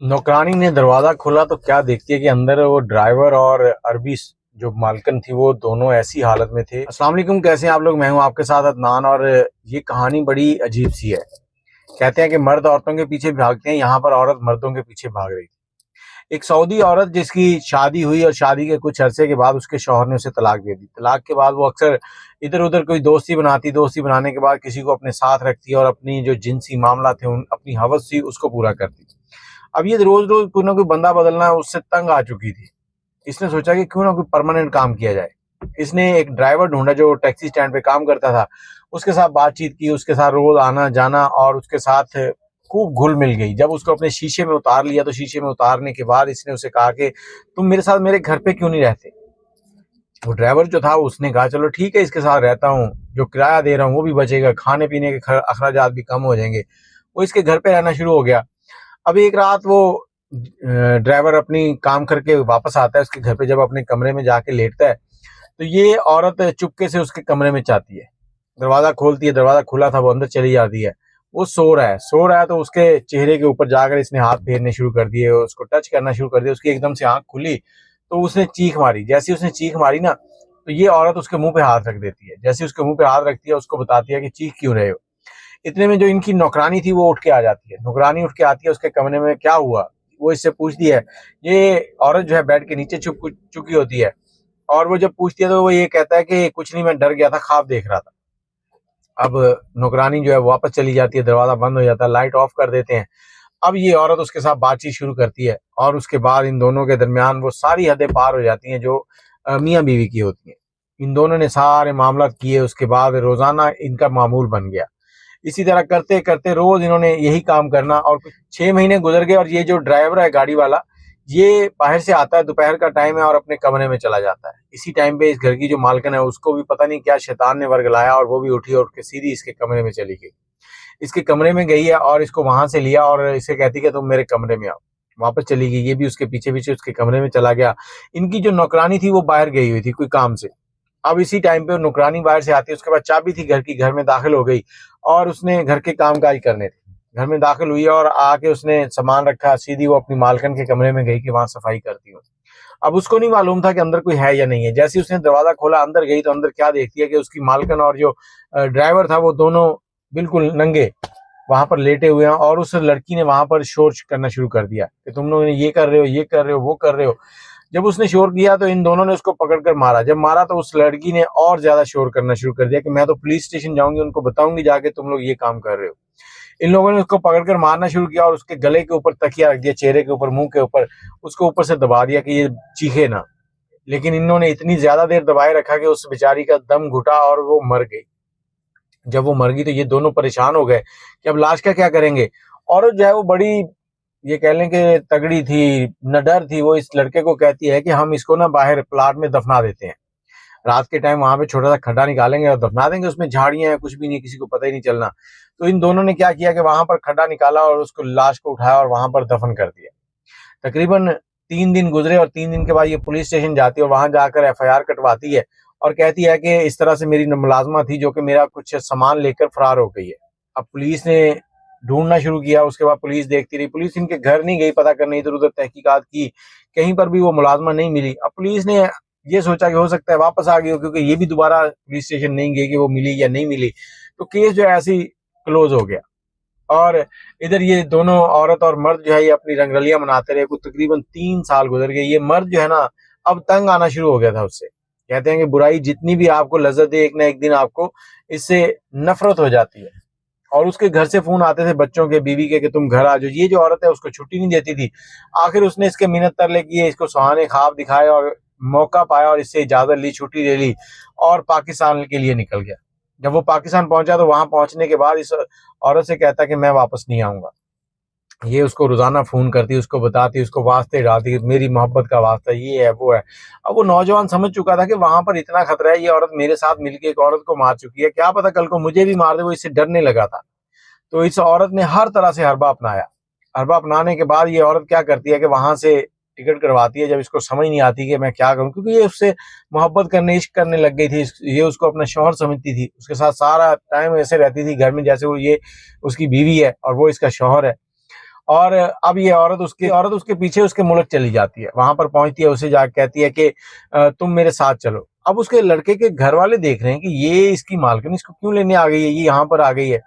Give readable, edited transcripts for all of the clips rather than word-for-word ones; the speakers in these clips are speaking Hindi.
नौकरानी ने दरवाजा खोला तो क्या देखती है कि अंदर वो ड्राइवर और अरबी जो मालकन थी वो दोनों ऐसी हालत में थे। अस्सलाम वालेकुम, कैसे हैं आप लोग। मैं हूं आपके साथ अदनान और ये कहानी बड़ी अजीब सी है। कहते हैं कि मर्द औरतों के पीछे भागते हैं, यहाँ पर औरत मर्दों के पीछे भाग रही थी। एक सऊदी औरत जिसकी शादी हुई और शादी के कुछ अरसे के बाद उसके शौहर ने उसे तलाक दे दी। तलाक के बाद वो अक्सर इधर उधर कोई दोस्ती बनाती, दोस्ती बनाने के बाद किसी को अपने साथ रखती और अपनी जो जिनसी मामला थे अपनी हवस थी उसको पूरा करती। अब ये रोज रोज कोई ना कोई बंदा बदलना उससे तंग आ चुकी थी। इसने सोचा कि क्यों ना कोई परमानेंट काम किया जाए। इसने एक ड्राइवर ढूंढा जो टैक्सी स्टैंड पे काम करता था। उसके साथ बातचीत की, उसके साथ रोज आना जाना और उसके साथ खूब घुल मिल गई। जब उसको अपने शीशे में उतार लिया तो शीशे में उतारने के बाद इसने उसे कहा कि तुम मेरे साथ मेरे घर पे क्यों नहीं रहते। वो ड्राइवर जो था उसने कहा चलो ठीक है, इसके साथ रहता हूँ, जो किराया दे रहा हूँ वो भी बचेगा, खाने पीने के अखराजात भी कम हो जाएंगे। वो इसके घर पे रहना शुरू हो गया। अब एक रात वो ड्राइवर अपनी काम करके वापस आता है उसके घर पे। जब अपने कमरे में जाके लेटता है तो ये औरत चुपके से उसके कमरे में जाती है, दरवाजा खोलती है। दरवाजा खुला था, वो अंदर चली जाती है। वो सो रहा है तो उसके चेहरे के ऊपर जाकर इसने हाथ फेरने शुरू कर दिए, उसको टच करना शुरू कर दिया। उसकी एकदम से आंख खुली तो उसने चीख मारी। जैसे उसने चीख मारी ना तो ये औरत उसके मुंह पे हाथ रख देती है। जैसे उसके मुंह पे हाथ रखती है उसको बताती है कि चीख क्यों रहे हो। इतने में जो इनकी नौकरानी थी वो उठ के आ जाती है। नौकरानी उठ के आती है उसके कमरे में, क्या हुआ वो इससे पूछती है। ये औरत जो है बेड के नीचे छुप चुकी होती है और वो जब पूछती है तो वो ये कहता है कि कुछ नहीं, मैं डर गया था, ख्वाब देख रहा था। अब नौकरानी जो है वापस चली जाती है, दरवाजा बंद हो जाता है, लाइट ऑफ कर देते हैं। अब ये औरत उसके साथ बातचीत शुरू करती है और उसके बाद इन दोनों के दरमियान वो सारी हदें पार हो जाती हैं जो मियाँ बीवी की होती हैं। इन दोनों ने सारे मामला किए, उसके बाद रोजाना इनका मामूल बन गया। इसी तरह करते करते रोज इन्होंने यही काम करना और कुछ 6 महीने गुजर गए। और ये जो ड्राइवर है गाड़ी वाला, ये बाहर से आता है, दोपहर का टाइम है और अपने कमरे में चला जाता है। इसी टाइम पे इस घर की जो मालकिन है उसको भी पता नहीं क्या शैतान ने वर्गलाया और वो भी उठी और उठ के सीधी इसके कमरे में चली गई। इसके कमरे में गई है और इसको वहां से लिया और इसे कहती कि तुम मेरे कमरे में आओ। वापस चली गई, ये भी उसके पीछे पीछे उसके कमरे में चला गया। इनकी जो नौकरानी थी वो बाहर गई हुई थी कोई काम से। अब इसी टाइम पे नौकरानी बाहर से आती है, उसके बाद चाबी थी घर की, घर में दाखिल हो गई और उसने घर के कामकाज करने थे। घर में दाखिल हुई और आके उसने सामान रखा, सीधी वो अपनी मालकन के कमरे में गई कि वहां सफाई करती हूँ। अब उसको नहीं मालूम था कि अंदर कोई है या नहीं है। जैसे उसने दरवाजा खोला, अंदर गई तो अंदर क्या देखती है कि उसकी मालकन और जो ड्राइवर था वो दोनों बिल्कुल नंगे वहां पर लेटे हुए हैं। और उस लड़की ने वहां पर शोर करना शुरू कर दिया कि तुम लोग ये कर रहे हो, ये कर रहे हो, वो कर रहे हो। जब उसने शोर किया तो इन दोनों ने उसको पकड़कर मारा। जब मारा तो उस लड़की ने और ज्यादा शोर करना शुरू कर दिया कि मैं तो पुलिस स्टेशन जाऊंगी, उनको बताऊंगी जाके तुम लोग ये काम कर रहे हो। इन लोगों ने उसको पकड़कर मारना शुरू किया और उसके गले के ऊपर तकिया रख दिया, चेहरे के ऊपर, मुंह के ऊपर, उसको ऊपर से दबा दिया कि ये चीखे ना। लेकिन इन्होंने इतनी ज्यादा देर दबाए रखा कि उस बेचारी का दम घुटा और वो मर गई। जब वो मर गई तो ये दोनों परेशान हो गए कि अब लाश का क्या करेंगे। औरत जो है वो बड़ी, ये कह लें कि तगड़ी थी, निडर थी। वो इस लड़के को कहती है कि हम इसको ना बाहर प्लाट में दफना देते हैं। रात के टाइम वहां पे छोटा सा खड्डा निकालेंगे और दफना देंगे, उसमें झाड़ियां हैं, कुछ भी नहीं, किसी को पता ही नहीं चलना। तो इन दोनों ने क्या किया कि वहां पर खड्डा निकाला और उसको, लाश को उठाया और वहां पर दफन कर दिया। तकरीबन 3 दिन गुजरे और 3 दिन के बाद ये पुलिस स्टेशन जाती है और वहां जाकर एफआईआर कटवाती है और कहती है कि इस तरह से मेरी मुलाजमा थी जो कि मेरा कुछ सामान लेकर फरार हो गई है। अब पुलिस ने ढूंढना शुरू किया, उसके बाद पुलिस देखती रही। पुलिस इनके घर नहीं गई पता करने, इधर उधर तहकीकात की, कहीं पर भी वो मुलाजमा नहीं मिली। अब पुलिस ने ये सोचा कि हो सकता है वापस आ गई हो, क्योंकि ये भी दोबारा पुलिस स्टेशन नहीं गई कि वो मिली या नहीं मिली। तो केस जो है ऐसे ही क्लोज हो गया। और इधर ये दोनों औरत और मर्द जो है ये अपनी रंगरलियां मनाते रहे। कुछ तकरीबन 3 साल गुजर गए। ये मर्द जो है ना अब तंग आना शुरू हो गया था उससे। कहते हैं कि बुराई जितनी भी आपको लज्जत दे, एक ना एक दिन आपको इससे नफरत हो जाती है। और उसके घर से फोन आते थे बच्चों के, बीवी के, कि तुम घर आ जाओ। ये जो औरत है उसको छुट्टी नहीं देती थी। आखिर उसने इसके मिन्नत तरले किए, इसको सुहाने ख्वाब दिखाए और मौका पाया और इससे इजाजत ली, छुट्टी ले ली और पाकिस्तान के लिए निकल गया। जब वो पाकिस्तान पहुंचा तो वहां पहुंचने के बाद इस औरत से कहता कि मैं वापस नहीं आऊंगा। ये उसको रोजाना फोन करती, उसको बताती, उसको वास्ते डालती, मेरी मोहब्बत का वास्ता ये है वो है। अब वो नौजवान समझ चुका था कि वहां पर इतना खतरा है, ये औरत मेरे साथ मिलकर एक औरत को मार चुकी है, क्या पता कल को मुझे भी मार दे। वो इससे डरने लगा था। तो इस औरत ने हर तरह से हरबा अपनाया। हरबा अपनाने के बाद ये औरत क्या करती है कि वहां से टिकट करवाती है। जब इसको समझ नहीं आती कि मैं क्या करूं, क्योंकि ये उससे मोहब्बत करने, इश्क करने लग गई थी। ये उसको अपना शौहर समझती थी, उसके साथ सारा टाइम ऐसे रहती थी घर में जैसे वो ये उसकी बीवी है और वो इसका शौहर है। और अब ये औरत उसके पीछे उसके मुल्क चली जाती है, वहां पर पहुंचती है, उसे जाकर कहती है कि तुम मेरे साथ चलो। अब उसके लड़के के घर वाले देख रहे हैं कि ये इसकी मालकिन इसको क्यों लेने आ गई है, ये यहाँ पर आ गई है।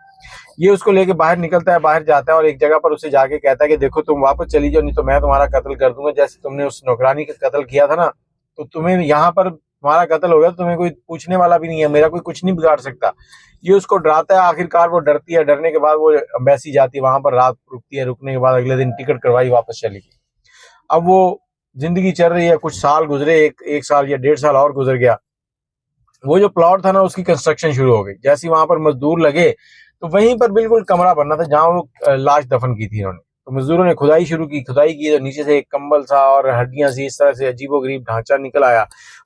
ये उसको लेके बाहर निकलता है, बाहर जाता है और एक जगह पर उसे जाके कहता है कि देखो तुम वापस चली जाओ, नहीं तो मैं तुम्हारा कत्ल कर दूंगा, जैसे तुमने उस नौकरानी का कत्ल किया था ना, तो तुम्हें यहाँ पर तुम्हारा कत्ल हो गया तो तुम्हें कोई पूछने वाला भी नहीं है, मेरा कोई कुछ नहीं बिगाड़ सकता। ये उसको डराता है, आखिरकार वो डरती है, डरने के बाद वो एम्बेसी जाती है, वहां पर रात रुकती है, रुकने के बाद अगले दिन टिकट करवाई, वापस चली गई। अब वो जिंदगी चल रही है, कुछ साल गुजरे, एक साल या 1.5 साल और गुजर गया। वो जो प्लॉट था ना उसकी कंस्ट्रक्शन शुरू हो गई। जैसे वहां पर मजदूर लगे तो वहीं पर बिल्कुल कमरा बनना था जहां वो लाश दफन की थी इन्होंने। तो मजदूरों ने खुदाई शुरू की, खुदाई की तो नीचे से एक कंबल सा और हड्डियां सी इस तरह से अजीबोगरीब ढांचा निकल आया।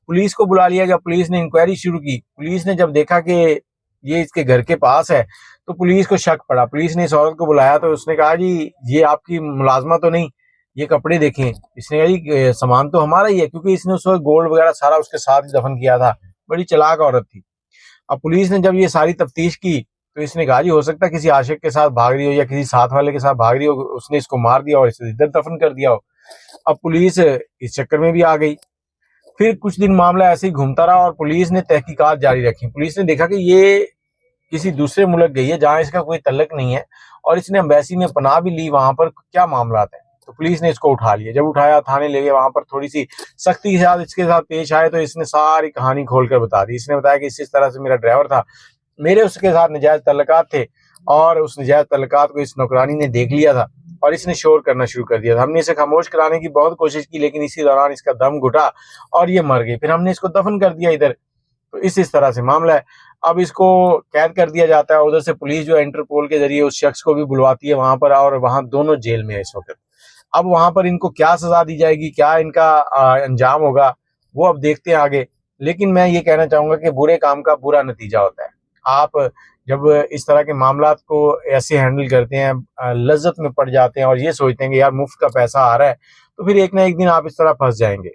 पुलिस को बुला लिया गया, पुलिस ने इंक्वायरी शुरू की। पुलिस ने जब देखा कि ये इसके घर के पास है तो पुलिस को शक पड़ा। पुलिस ने इस औरत को बुलाया तो उसने कहा जी ये आपकी मुलाजमा तो नहीं, ये कपड़े देखें। इसने कहा जी सामान तो हमारा ही है, क्योंकि इसने उस वक्त गोल्ड वगैरह सारा उसके साथ ही दफन किया था। बड़ी चालाक औरत थी। अब पुलिस ने जब ये सारी तफ्तीश की तो इसने कहा जी हो सकता है किसी आशिक के साथ भाग रही हो या किसी साथ वाले के साथ भाग रही हो, उसने इसको मार दिया और इसे इधर दफन कर दिया हो। अब पुलिस इस चक्कर में भी आ गई। फिर कुछ दिन मामला ऐसे ही घूमता रहा और पुलिस ने तहकीकात जारी रखी। पुलिस ने देखा कि ये किसी दूसरे मुल्क गई है जहां इसका कोई तल्लक नहीं है और इसने एम्बेसी में पनाह भी ली, वहां पर क्या मामला है। तो पुलिस ने इसको उठा लिया। जब उठाया थाने ले गए, वहां पर थोड़ी सी सख्ती के साथ इसके साथ पेश आए तो इसने सारी कहानी खोलकर बता दी। इसने बताया कि इस तरह से मेरा ड्राइवर था, मेरे उसके साथ नजायज तल्लकात थे और उस नजायज तल्लकात को इस नौकरानी ने देख लिया था और इसने शोर करना शुरू कर दिया था। हमने इसे खामोश कराने की बहुत कोशिश की, लेकिन इसी दौरान इसका दम घुटा और ये मर गई। फिर हमने इसको दफन कर दिया इधर। तो इस तरह से मामला है। अब इसको कैद कर दिया जाता है। उधर से पुलिस जो है इंटरपोल के जरिए उस शख्स को भी बुलवाती है वहां पर, और वहां दोनों जेल में है इस वक्त। अब वहां पर इनको क्या सजा दी जाएगी, क्या इनका अंजाम होगा, वो अब देखते हैं आगे। लेकिन मैं ये कहना चाहूंगा कि बुरे काम का बुरा नतीजा होता है। आप जब इस तरह के मामलात को ऐसे हैंडल करते हैं, लज्जत में पड़ जाते हैं और ये सोचते हैं कि यार मुफ्त का पैसा आ रहा है, तो फिर एक ना एक दिन आप इस तरह फंस जाएंगे।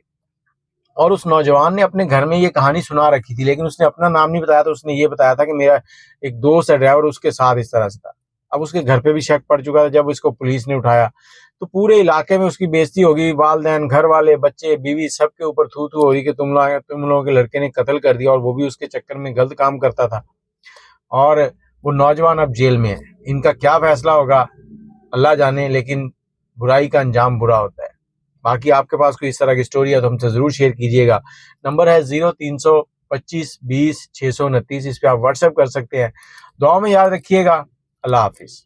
और उस नौजवान ने अपने घर में ये कहानी सुना रखी थी, लेकिन उसने अपना नाम नहीं बताया। तो उसने ये बताया था कि मेरा एक दोस्त है ड्राइवर, उसके साथ इस तरह से था। अब उसके घर पे भी शक पड़ चुका था। जब इसको पुलिस ने उठाया तो पूरे इलाके में उसकी बेइज्जती होगी। वालिदैन, घर वाले, बच्चे, बीवी, सबके ऊपर थू थू हो रही कि तुम लोगों के लड़के ने कत्ल कर दिया, और वो भी उसके चक्कर में गलत काम करता था। और वो नौजवान अब जेल में है। इनका क्या फैसला होगा अल्लाह जाने, लेकिन बुराई का अंजाम बुरा होता है। बाकी आपके पास कोई इस तरह की स्टोरी है तो हमसे जरूर शेयर कीजिएगा। नंबर है 032520 629। इस पे आप व्हाट्सएप कर सकते हैं। दुआ में याद रखिएगा। अल्लाह हाफिज।